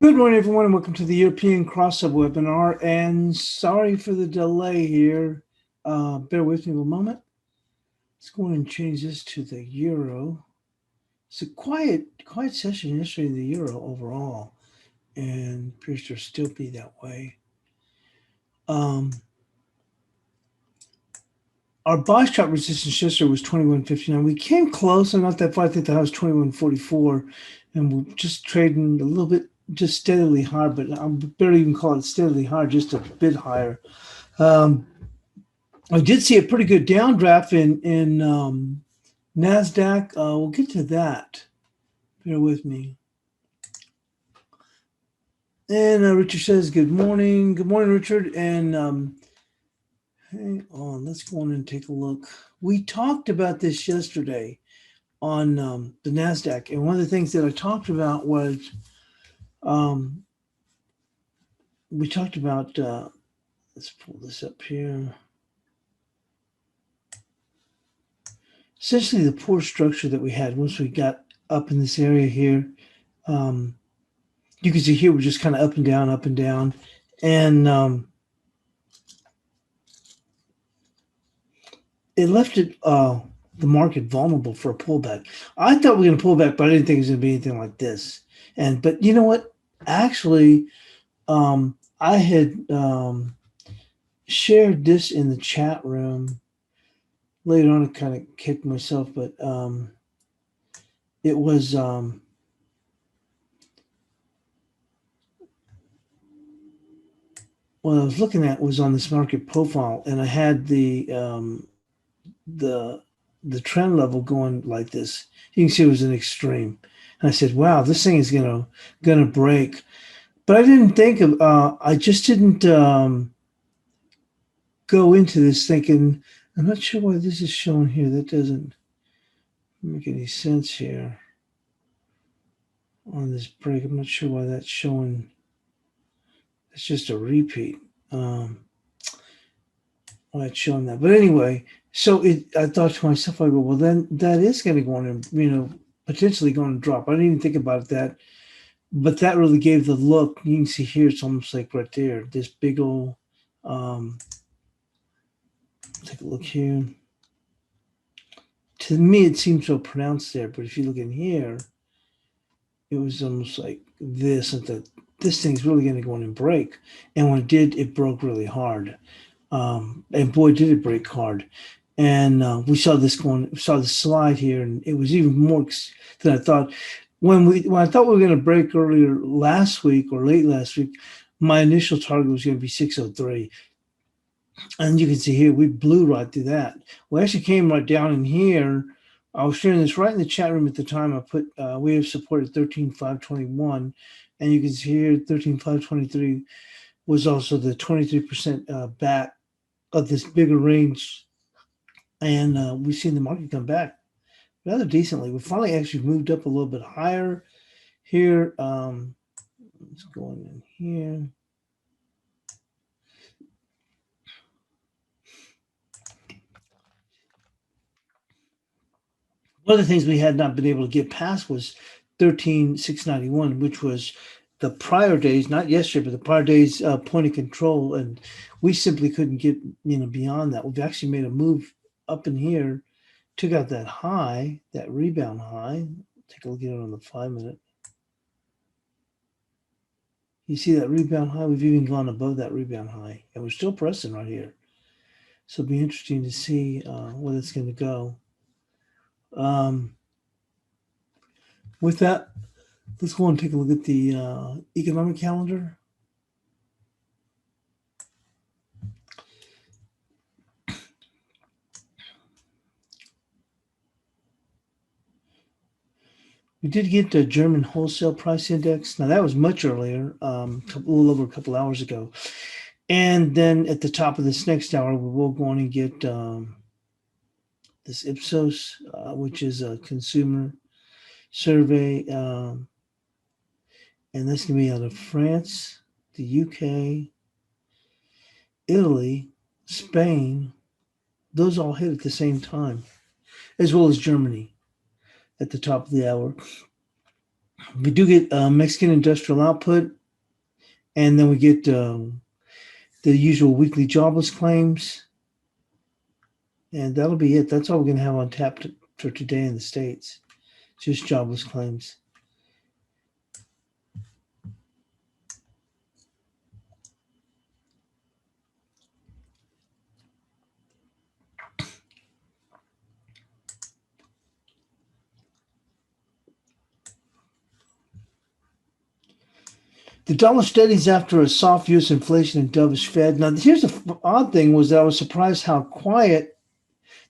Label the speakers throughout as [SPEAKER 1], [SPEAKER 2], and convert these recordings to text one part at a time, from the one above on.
[SPEAKER 1] Good morning, everyone, and welcome to the European Cross-Sub webinar. And sorry for the delay here. Bear with me a moment. Let's go in and change this to the euro. It's a quiet session yesterday in the euro overall, and appears to still be that way. Our buy shot resistance yesterday was 21.59. We came close, and not that far. I think the high was 21.44, and we're just trading a little bit, just steadily higher, but I barely even call it steadily higher, just a bit higher. I did see a pretty good downdraft in Nasdaq. We'll get to that. Bear with me. And Richard says, good morning. Good morning, Richard. And hang on, let's go on and take a look. We talked about this yesterday on the Nasdaq, and one of the things that I talked about was we talked about, let's pull this up here. Essentially the poor structure that we had once we got up in this area here. You can see here we're just kind of up and down. And it left it the market vulnerable for a pullback. I thought we were going to pull back, but I didn't think it was going to be anything like this. But you know what? Actually, I had shared this in the chat room. Later on, I kind of kicked myself, but it was what I was looking at was on this market profile, and I had the trend level going like this. You can see it was an extreme, and I said, "Wow, this thing is gonna break." But I didn't think of. I just didn't go into this thinking. I'm not sure why this is shown here. That doesn't make any sense here on this break. I'm not sure why that's showing. It's just a repeat. Why it's showing that. But anyway, so I thought to myself, I go, well, then that is going to go on and, potentially going to drop. I didn't even think about that. But that really gave the look. You can see here, it's almost like right there, this big old, take a look here. To me, it seems so pronounced there, but if you look in here, it was almost like this, and this thing's really going to go in and break. And when it did, it broke really hard. And boy, did it break hard. And we saw this saw the slide here, and it was even more than I thought. When I thought we were going to break earlier last week or late last week, my initial target was going to be 603. And you can see here, we blew right through that. We actually came right down in here. I was sharing this right in the chat room at the time. I put, we have supported 13,521. And you can see here, 13,523 was also the 23% back of this bigger range. And we've seen the market come back rather decently. We finally actually moved up a little bit higher here. Let's go in here. One of the things we had not been able to get past was 13,691, which was the prior days, not yesterday, but the prior days point of control. And we simply couldn't get beyond that. We've actually made a move up in here, took out that high, that rebound high. Take a look at it on the 5-minute. You see that rebound high? We've even gone above that rebound high, and we're still pressing right here. So it'll be interesting to see where it's going to go. With that, let's go and take a look at the economic calendar. We did get the German wholesale price index. Now that was much earlier, a little over a couple hours ago. And then at the top of this next hour, we will go on and get this Ipsos, which is a consumer survey. And that's going to be out of France, the UK, Italy, Spain. Those all hit at the same time, as well as Germany at the top of the hour. We do get Mexican industrial output and then we get the usual weekly jobless claims, and that'll be it. That's all we're going to have on tap for today in the States, just jobless claims. The dollar steadies after a soft U.S. inflation and dovish Fed. Now, here's the odd thing was that I was surprised how quiet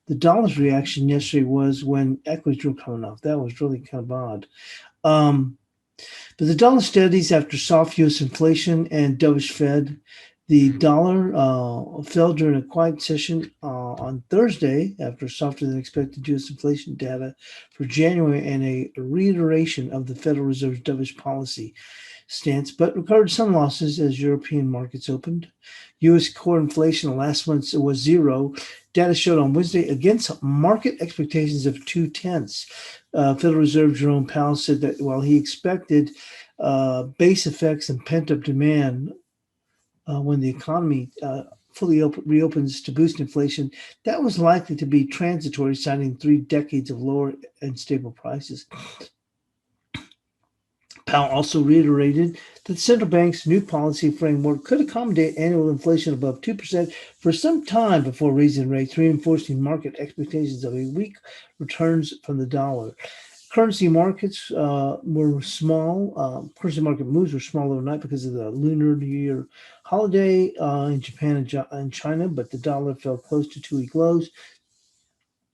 [SPEAKER 1] the dollar's reaction yesterday was when equities were coming off. That was really kind of odd. But the dollar steadies after soft U.S. inflation and dovish Fed. The dollar fell during a quiet session on Thursday after softer than expected U.S. inflation data for January and a reiteration of the Federal Reserve's dovish policy stance, but recorded some losses as European markets opened. U.S. core inflation last month was zero. Data showed on Wednesday against market expectations of 0.2. Federal Reserve Jerome Powell said that while he expected base effects and pent-up demand when the economy fully reopens to boost inflation, that was likely to be transitory, citing 3 decades of lower and stable prices. Powell also reiterated that the central bank's new policy framework could accommodate annual inflation above 2% for some time before raising rates, reinforcing market expectations of a weak returns from the dollar. Currency markets were small. Currency market moves were small overnight because of the Lunar New Year holiday in Japan and China, but the dollar fell close to 2-week lows.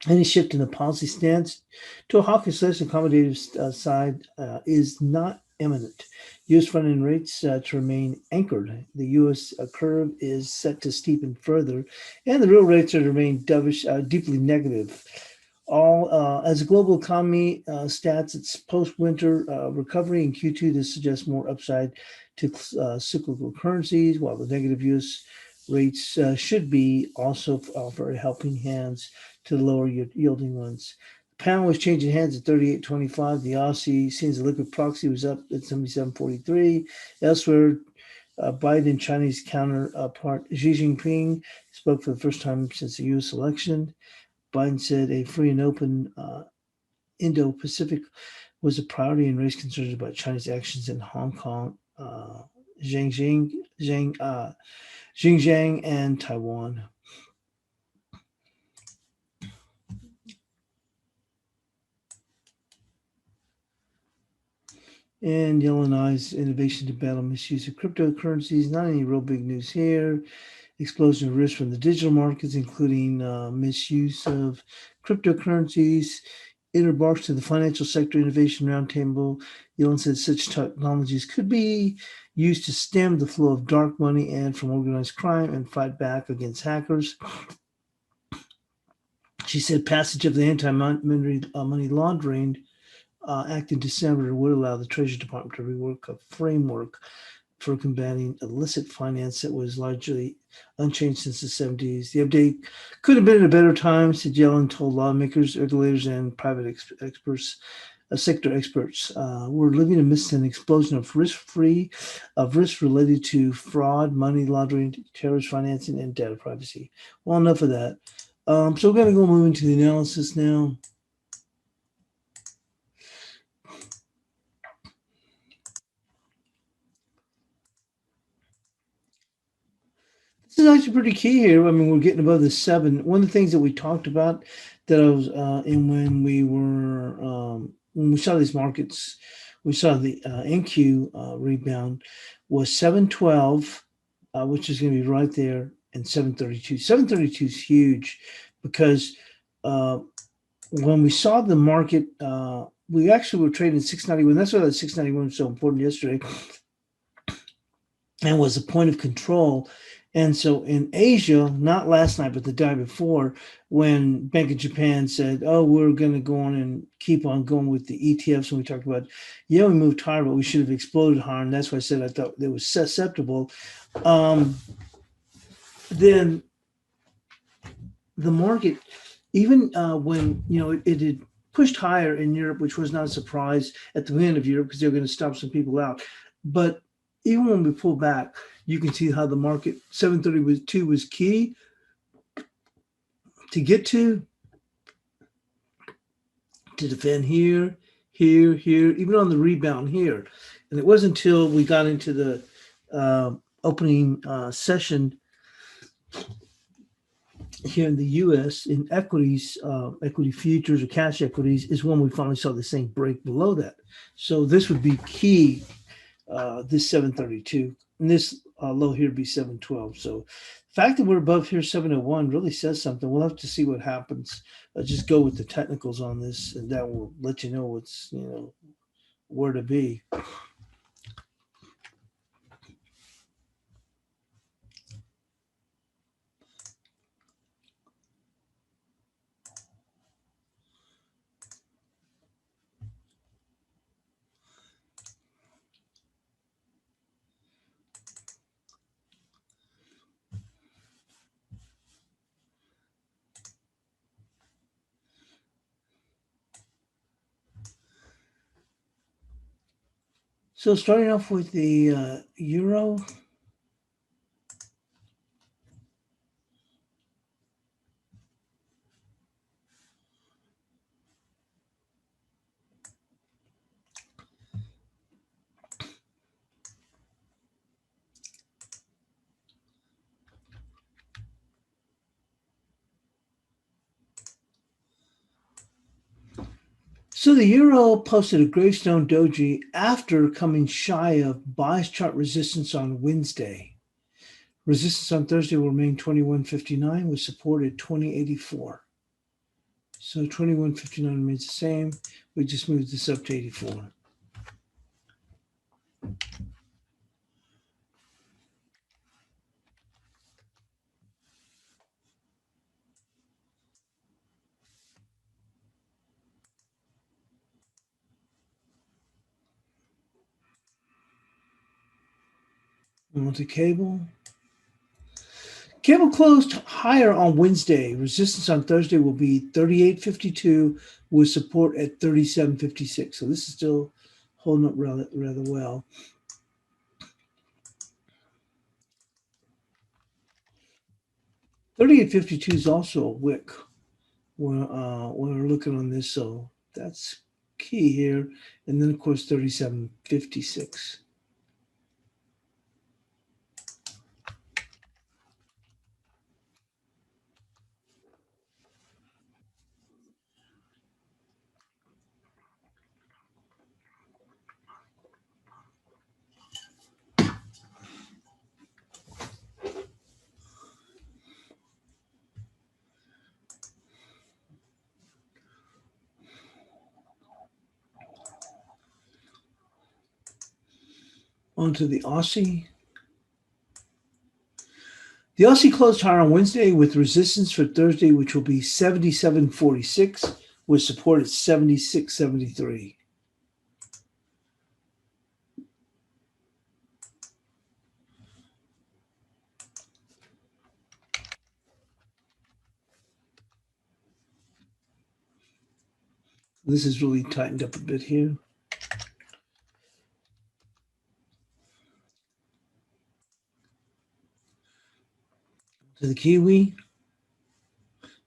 [SPEAKER 1] Any shift in the policy stance to a hawkish less accommodative side is not imminent. U.S. front-end rates to remain anchored. The U.S. curve is set to steepen further, and the real rates are to remain dovish, deeply negative. All as a global economy stats, its post-winter recovery in Q2. This suggests more upside to cyclical currencies, while the negative U.S. rates should be also offer helping hands to the lower yielding ones. The pound was changing hands at 38.25. The Aussie, seen as a liquid proxy, was up at 77.43. Elsewhere, Biden Chinese counterpart Xi Jinping spoke for the first time since the U.S. election. Biden said a free and open Indo-Pacific was a priority and raised concerns about China's actions in Hong Kong, Xinjiang, and Taiwan. And Yellen's innovation to battle misuse of cryptocurrencies. Not any real big news here. Explosion of risk from the digital markets, including misuse of cryptocurrencies. Interbarks to the Financial Sector Innovation Roundtable. Yellen said such technologies could be used to stem the flow of dark money and from organized crime and fight back against hackers. She said passage of the Anti-Money Laundering Act in December would allow the Treasury Department to rework a framework for combating illicit finance that was largely unchanged since the 70s. The update could have been at a better time, said Yellen told lawmakers, regulators, and private sector experts. We're living amidst an explosion of risk related to fraud, money laundering, terrorist financing, and data privacy. Well, enough of that. So we're going to go move into the analysis now. This is actually pretty key here. I mean, we're getting above the 7. One of the things that we talked about that I was in when we saw these markets, we saw the NQ rebound was 712, which is going to be right there, and 732. 732 is huge because when we saw the market, we actually were trading 691. That's why the 691 was so important yesterday, and was a point of control. And so in Asia, not last night, but the day before, when Bank of Japan said, oh, we're going to go on and keep on going with the ETFs, and we talked about, we moved higher, but we should have exploded higher. And that's why I said I thought it was susceptible. Then the market, even when, it had pushed higher in Europe, which was not a surprise at the end of Europe because they were going to stop some people out. But even when we pull back, you can see how the market 732 was key to get to defend here, here, here, even on the rebound here. And it wasn't until we got into the opening session here in the U.S. in equities, equity futures or cash equities is when we finally saw the same break below that. So this would be key, this 732, and this low here would be 712. So the fact that we're above here 701 really says something. We'll have to see what happens. Just go with the technicals on this, and that will let you know what's, where to be. So starting off with the euro. So the euro posted a gravestone doji after coming shy of bias chart resistance on Wednesday. Resistance on Thursday will remain 21.59 with support at 20.84. So 21.59 remains the same. We just moved this up to 84. On to cable. Cable closed higher on Wednesday. Resistance on Thursday will be 38.52 with support at 37.56. So this is still holding up rather well. $38.52 is also a wick. We're looking on this, so that's key here. And then, of course, 37.56. Onto the Aussie. The Aussie closed higher on Wednesday with resistance for Thursday, which will be 77.46 with support at 76.73. This is really tightened up a bit here. To the Kiwi.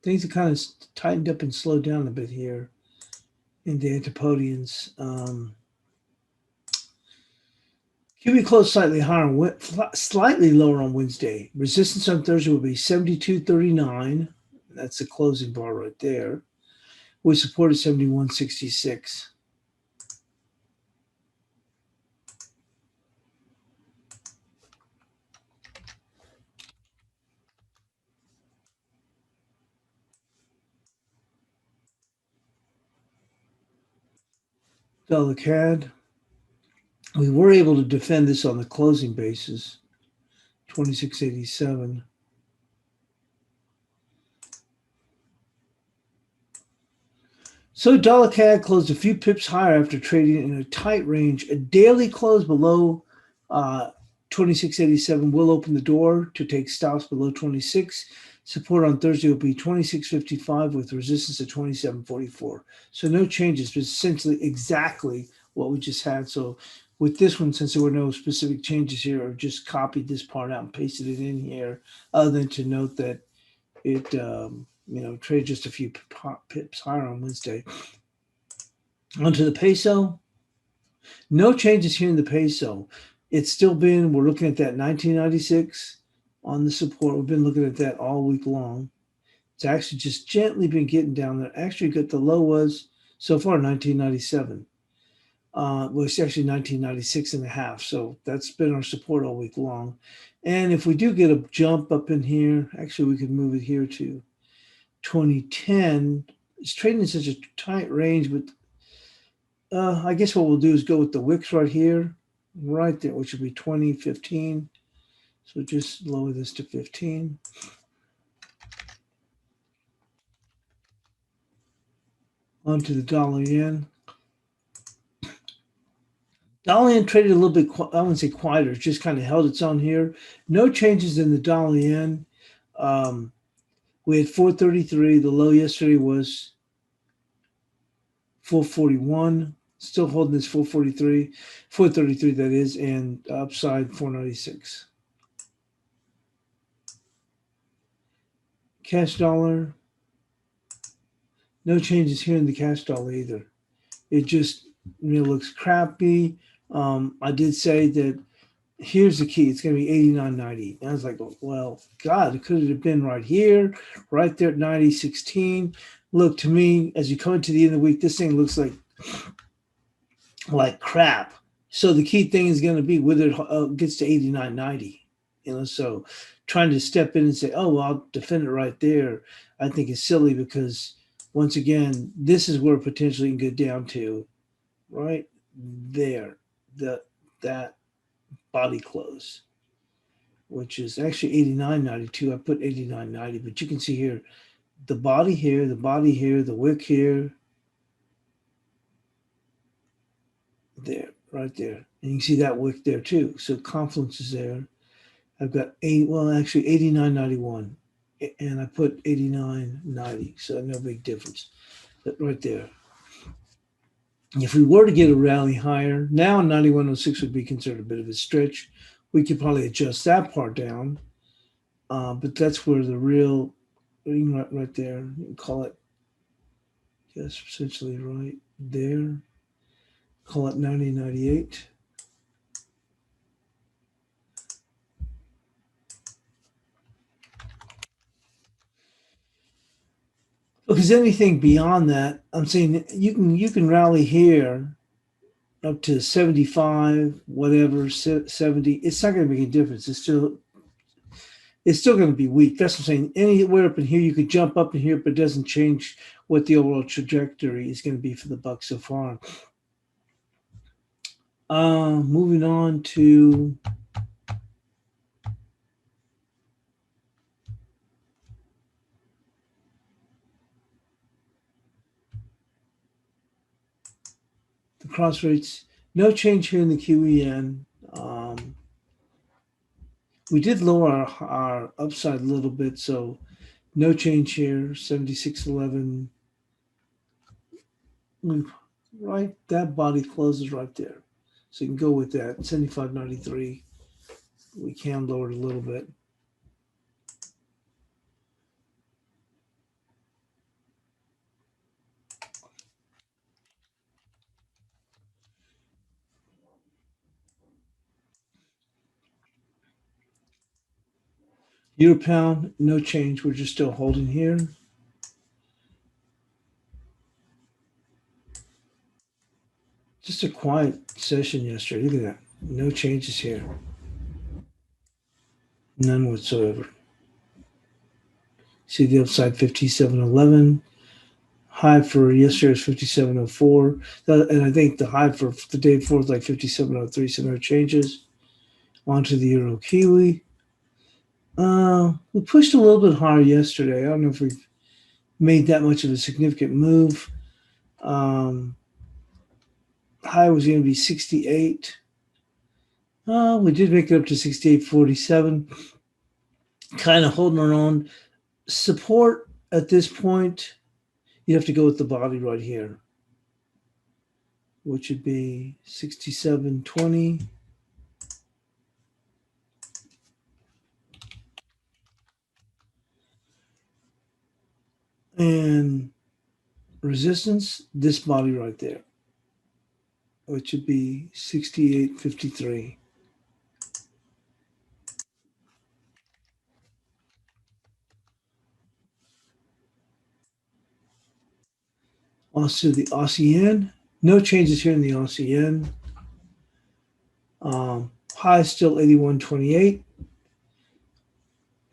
[SPEAKER 1] Things are kind of tightened up and slowed down a bit here in the Antipodeans. Kiwi closed slightly higher, slightly lower on Wednesday. Resistance on Thursday will be 72.39. That's the closing bar right there. With support at 71.66. Dollar CAD. We were able to defend this on the closing basis, 26.87. So dollar CAD closed a few pips higher after trading in a tight range. A daily close below 26.87 will open the door to take stops below 26. Support on Thursday will be 26.55 with resistance at 27.44. So no changes, but essentially exactly what we just had. So With this one, since there were no specific changes here, I've just copied this part out and pasted it in here, other than to note that it, traded just a few pips higher on Wednesday. Onto the peso. No changes here in the peso. It's still been, we're looking at that 1996 on the support. We've been looking at that all week long. It's actually just gently been getting down there. Actually, got the low was so far 1997. Well, it's actually 1996 and a half. So that's been our support all week long. And if we do get a jump up in here, actually, we could move it here to 2010. It's trading in such a tight range, but I guess what we'll do is go with the wicks right here, right there, which would be 2015. So just lower this to 15. Onto the dollar yen. Dollar yen traded a little bit, I wouldn't say quieter, it just kind of held its own here. No changes in the dollar yen. We had 433. The low yesterday was 441. Still holding this 443, 433 that is, and upside 496. Cash dollar. No changes here in the cash dollar either. It just looks crappy. I did say that here's the key. It's going to be 89.90. And I was like, well, God, it could have been right here, right there at 90.16. Look, to me, as you come into the end of the week, this thing looks like crap. So the key thing is going to be whether it gets to 89.90. So trying to step in and say, oh, well, I'll defend it right there, I think is silly because, once again, this is where potentially it can go down to, right there, that body close, which is actually 89.92. I put 89.90, but you can see here, the body here, the body here, the wick here, there, right there. And you can see that wick there too. So confluence is there. I've got 89.91. And I put 89.90. So no big difference. But right there. If we were to get a rally higher, now 91.06 would be considered a bit of a stretch. We could probably adjust that part down. But that's where the real, right there, you can call it, yes, essentially right there. Call it 90.98. Because anything beyond that, I'm saying you can rally here up to 75, whatever, 70. It's not going to make a difference. It's still going to be weak. That's what I'm saying. Anywhere up in here, you could jump up in here, but it doesn't change what the overall trajectory is going to be for the buck so far. Moving on to the cross rates. No change here in the QEN. We did lower our upside a little bit, so no change here. 76.11. Right, that body closes right there. So you can go with that. 75.93. We can lower it a little bit. Euro pound, no change. We're just still holding here. Just a quiet session yesterday. Look at that. No changes here. None whatsoever. See the upside 57.11. High for yesterday is 57.04. And I think the high for the day before is like 57.03. So no changes. Onto the Euro Kiwi. We pushed a little bit higher yesterday. I don't know if we've made that much of a significant move. High was going to be 68. We did make it up to 68.47. Kind of holding our own. Support at this point, you have to go with the body right here. which would be 67.20. And resistance, this body right there, which would be 68.53. Also the Aussie yen, no changes here in the Aussie yen. High is still 81.28.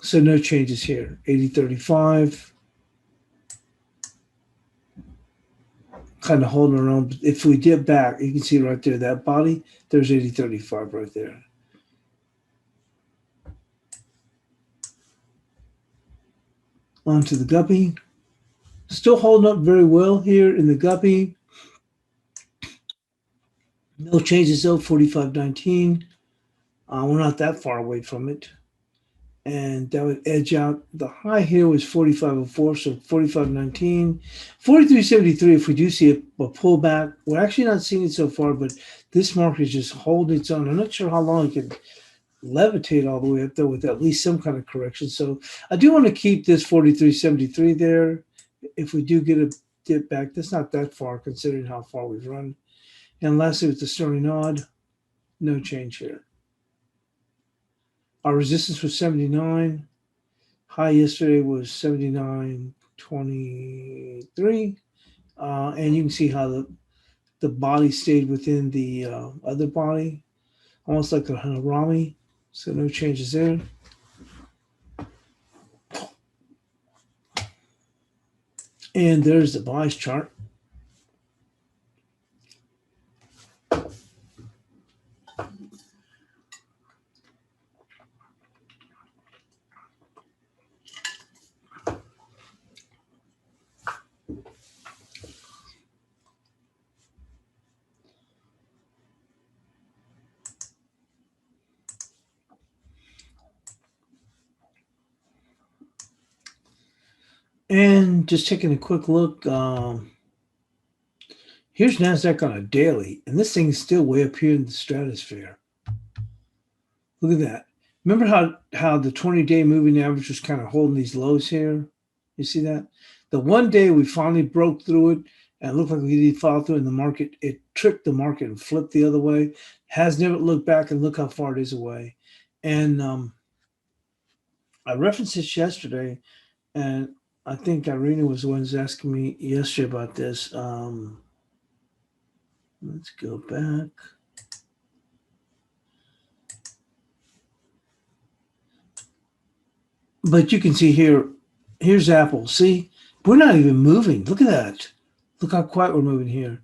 [SPEAKER 1] So no changes here. 80.35. Kind of holding our own. If we dip back, you can see right there, that body, there's 80.35 right there. On to the guppy. Still holding up very well here in the guppy. No changes though, 45.19. We're not that far away from it. And that would edge out. The high here was 45.04, so 45.19. 43.73, if we do see a pullback. We're actually not seeing it so far, but this market is just holding its own. I'm not sure how long it can levitate all the way up there with at least some kind of correction. So I do want to keep this 43.73 there. If we do get a dip back, that's not that far considering how far we've run. And lastly, with the sterling odd, no change here. Our resistance was 79. High yesterday was 79.23. And you can see how the body stayed within the other body, almost like a harami. So no changes there. And there's the buys chart. And just taking a quick look, here's Nasdaq on a daily, and this thing is still way up here in the stratosphere. Look at that. Remember how the 20-day moving average was kind of holding these lows here? You see that? The 1 day we finally broke through it, and it looked like we did follow through in the market. It tricked the market and flipped the other way. Has never looked back, and look how far it is away. And I referenced this yesterday, and I think Irina was the one who's asking me yesterday about this. Let's go back. But you can see here, here's Apple. See, we're not even moving. Look at that. Look how quiet we're moving here.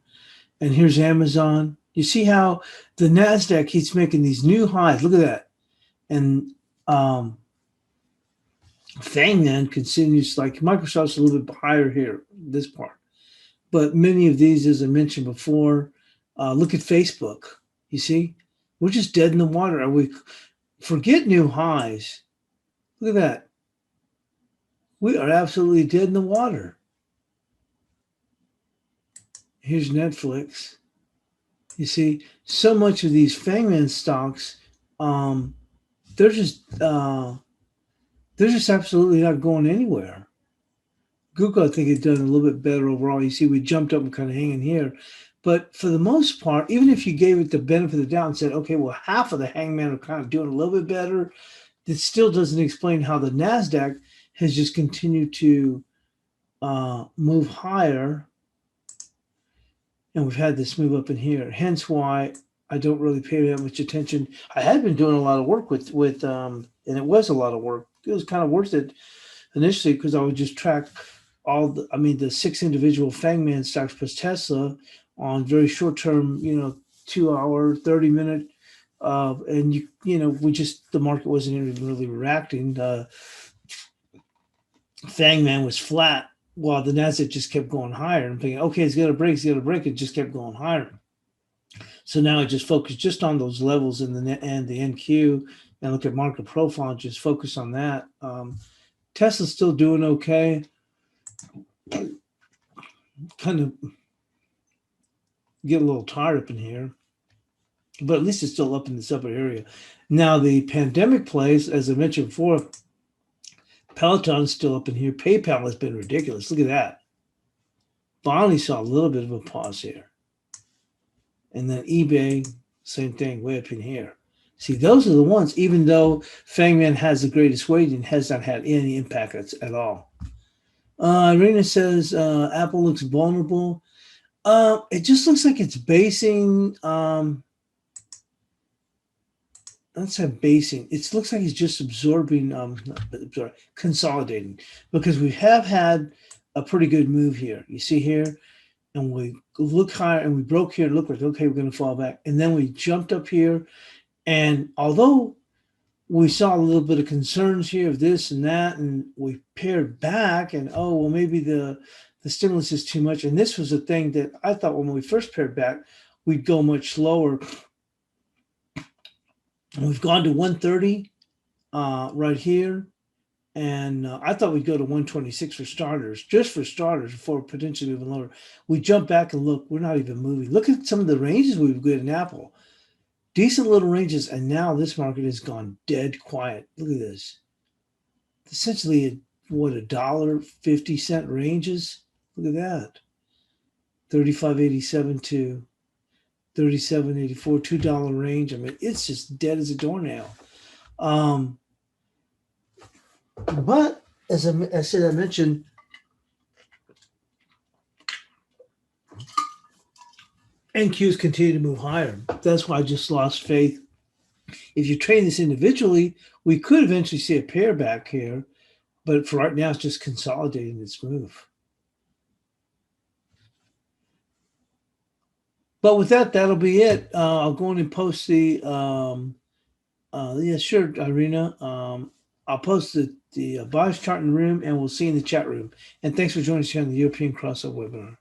[SPEAKER 1] And here's Amazon. You see how the Nasdaq keeps making these new highs. Look at that. And Fangman continues, like Microsoft's a little bit higher here, this part. But many of these, as I mentioned before, look at Facebook. You see, we're just dead in the water. We forget new highs. Look at that. We are absolutely dead in the water. Here's Netflix. You see, so much of these Fangman stocks, they're just absolutely not going anywhere. Google, I think, has done a little bit better overall. You see, we jumped up and kind of hanging here. But for the most part, even if you gave it the benefit of the doubt and said, okay, well, half of the hangman are kind of doing a little bit better, it still doesn't explain how the Nasdaq has just continued to move higher. And we've had this move up in here. Hence why I don't really pay that much attention. I had been doing a lot of work with and it was a lot of work. It was kind of worth it initially because I would just track the 6 individual Fangman stocks plus Tesla on very short term, 2 hour, 30-minute. And the market wasn't even really reacting. Fangman was flat while the Nasdaq just kept going higher. I'm thinking, okay, it's going to break. It just kept going higher. So now I just focus just on those levels in the NQ and look at market profile and just focus on that. Tesla's still doing okay. Kind of Get a little tired up in here, but at least it's still up in this upper area. Now the pandemic plays, as I mentioned before, Peloton's still up in here. PayPal has been ridiculous. Look at that. Finally saw a little bit of a pause here. And then eBay, same thing, way up in here. See, those are the ones, even though Fangman has the greatest weight and has not had any impact at all. Irina says Apple looks vulnerable. It just looks like it's basing. Let's have basing. It looks like it's just absorbing, consolidating, because we have had a pretty good move here. You see here, and we look higher, and we broke here. Look like, okay, we're going to fall back, and then we jumped up here, and although we saw a little bit of concerns here of this and that, and we paired back, and oh well, maybe the stimulus is too much. And this was a thing that I thought when we first paired back, we'd go much slower. And we've gone to 130 right here. And I thought we'd go to 126 for starters, just for starters, before potentially moving lower. We jump back and look, we're not even moving. Look at some of the ranges we've got in Apple. Decent little ranges, and now this market has gone dead quiet. Look at this. Essentially, $1.50 ranges? Look at that. 35.87 to 37.84, $2 range. I mean, it's just dead as a doornail. But as I mentioned, NQs continue to move higher. That's why I just lost faith. If you trade this individually, we could eventually see a pair back here, but for right now, it's just consolidating its move. But with that, that'll be it. I'll go in and post the, yeah, sure, Irina. I'll post the bias chart in the room, and we'll see you in the chat room. And thanks for joining us here on the European Crossover webinar.